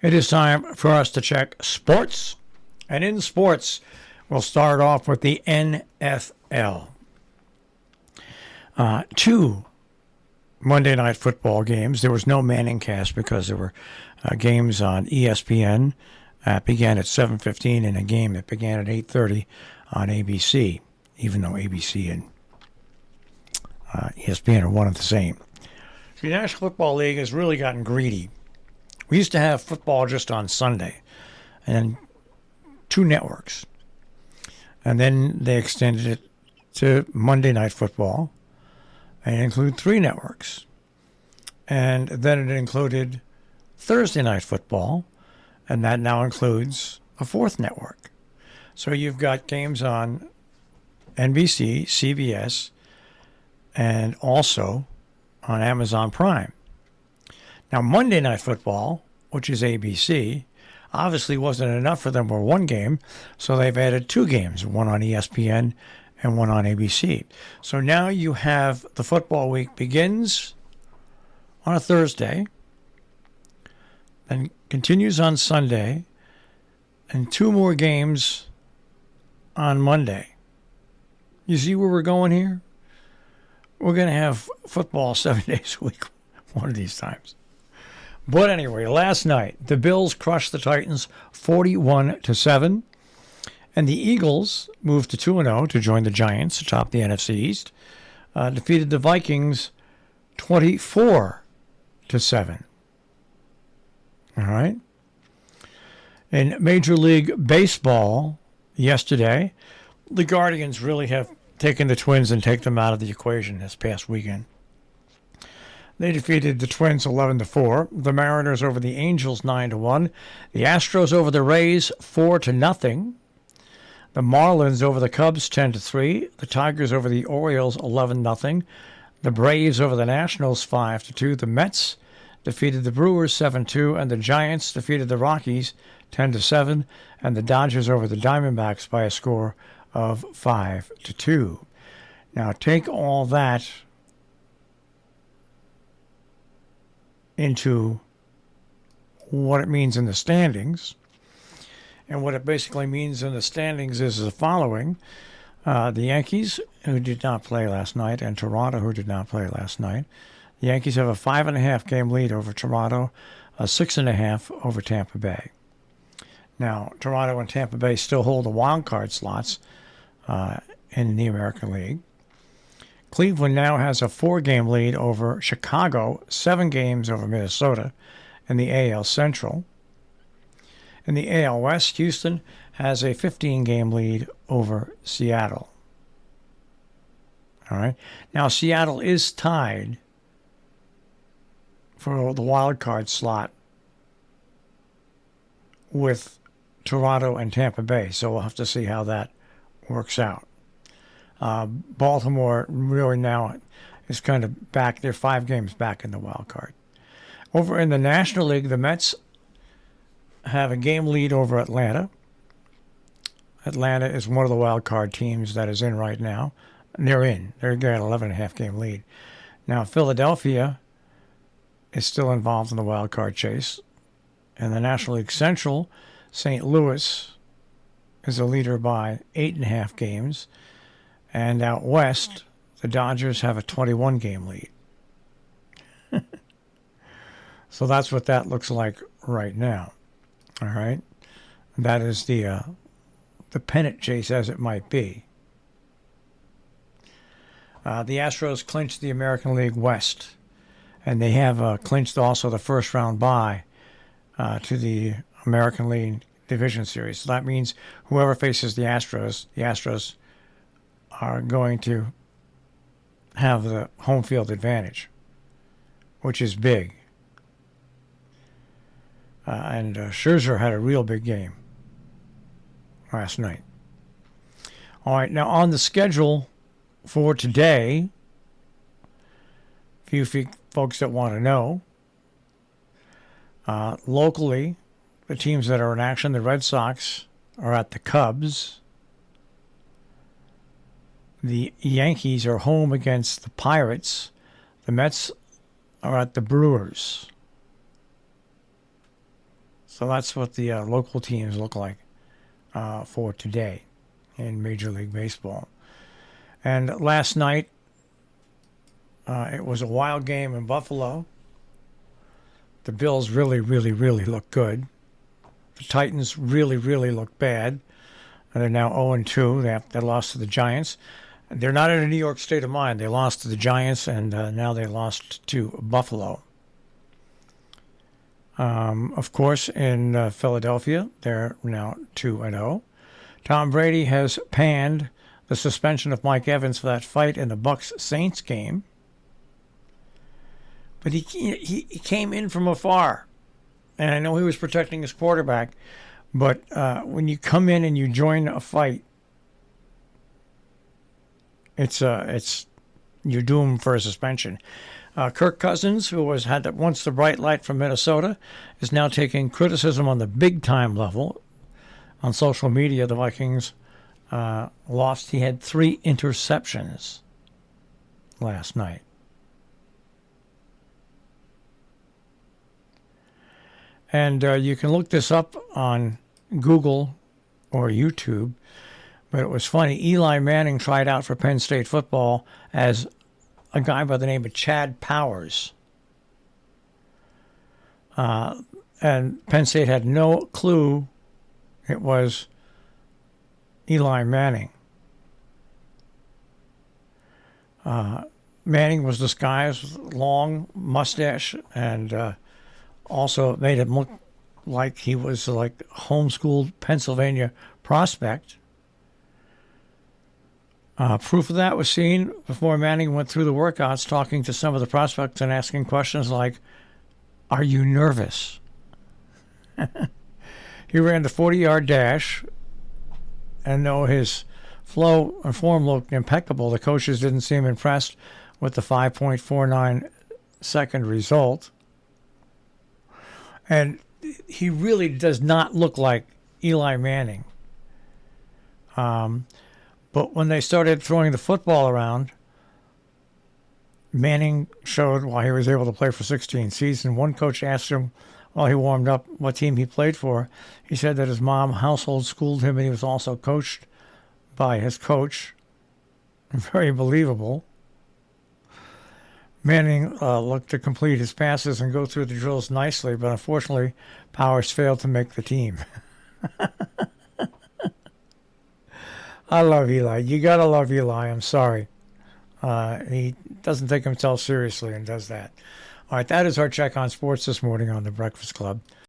It is time for us to check sports. And in sports, we'll start off with the NFL. Two Monday Night Football games. There was no Manning cast because there were games on ESPN. Began at 7:15 and a game that began at 8:30 on ABC, even though ABC and ESPN are one and the same. The National Football League has really gotten greedy. We used to have football just on Sunday and 2 networks. And then they extended it to Monday Night Football and include 3 networks. And then it included Thursday Night Football, and that now includes a 4th network. So you've got games on NBC, CBS, and also on Amazon Prime. Now, Monday Night Football, which is ABC, obviously wasn't enough for them for one game, so they've added 2 games, one on ESPN and one on ABC. So now you have the football week begins on a Thursday, then continues on Sunday, and 2 more games on Monday. You see where we're going here? We're going to have football 7 days a week one of these times. But anyway, last night, the Bills crushed the Titans 41-7, and the Eagles moved to 2-0 to join the Giants atop the NFC East, defeated the Vikings 24-7. All right. In Major League Baseball yesterday, the Guardians really have taken the Twins and take them out of the equation this past weekend. They defeated the Twins 11-4, the Mariners over the Angels 9-1, the Astros over the Rays 4-0, the Marlins over the Cubs 10-3, the Tigers over the Orioles 11-0, the Braves over the Nationals 5-2, the Mets defeated the Brewers 7-2, and the Giants defeated the Rockies 10-7, and the Dodgers over the Diamondbacks by a score of 5-2. Now take all that into what it means in the standings. And what it basically means in the standings is the following. The Yankees, who did not play last night, and Toronto, who did not play last night. The Yankees have a 5.5 game lead over Toronto, a 6.5 over Tampa Bay. Now, Toronto and Tampa Bay still hold the wild card slots in the American League. Cleveland now has a 4-game lead over Chicago, 7 games over Minnesota in the AL Central. In the AL West, Houston has a 15-game lead over Seattle. All right. Now, Seattle is tied for the wild card slot with Toronto and Tampa Bay, so we'll have to see how that works out. Baltimore really now is kind of back. They're 5 games back in the wild card. Over in the National League, the Mets have a game lead over Atlanta. Atlanta is one of the wild card teams that is in right now. They're in. They're got an 11.5 game lead. Now, Philadelphia is still involved in the wild card chase. In the National League Central, St. Louis is a leader by 8.5 games. And out west, the Dodgers have a 21-game lead. So that's what that looks like right now. All right? That is the pennant chase as it might be. The Astros clinched the American League West. And they have clinched also the first-round bye to the American League Division Series. So that means whoever faces the Astros are going to have the home field advantage, which is big. And Scherzer had a real big game last night. All right, now on the schedule for today, a few folks that want to know, locally, the teams that are in action, the Red Sox are at the Cubs. The Yankees are home against the Pirates. The Mets are at the Brewers. So that's what the local teams look like for today in Major League Baseball. And last night, it was a wild game in Buffalo. The Bills really, really, really look good. The Titans really, really look bad. And they're now 0-2. They lost to the Giants. They're not in a New York state of mind. They lost to the Giants, and now they lost to Buffalo. Of course, in Philadelphia, they're now 2-0. Tom Brady has panned the suspension of Mike Evans for that fight in the Bucs-Saints game. But he came in from afar. And I know he was protecting his quarterback. But when you come in and you join a fight, you're doomed for a suspension. Kirk Cousins, who had once the bright light from Minnesota, is now taking criticism on the big-time level. On social media, the Vikings lost. He had 3 interceptions last night. And you can look this up on Google or YouTube. But it was funny. Eli Manning tried out for Penn State football as a guy by the name of Chad Powers. And Penn State had no clue it was Eli Manning. Manning was disguised with long mustache and also made him look like he was like homeschooled Pennsylvania prospect. Proof of that was seen before Manning went through the workouts talking to some of the prospects and asking questions like, "Are you nervous?" He ran the 40-yard dash, and though his flow and form looked impeccable, the coaches didn't seem impressed with the 5.49-second result. And he really does not look like Eli Manning. But when they started throwing the football around, Manning showed why he was able to play for 16 seasons. One coach asked him while he warmed up what team he played for. He said that his mom household schooled him and he was also coached by his coach. Very believable. Manning looked to complete his passes and go through the drills nicely, but unfortunately, Powers failed to make the team. I love Eli. You got to love Eli. I'm sorry. He doesn't take himself seriously and does that. All right, that is our check on sports this morning on The Breakfast Club.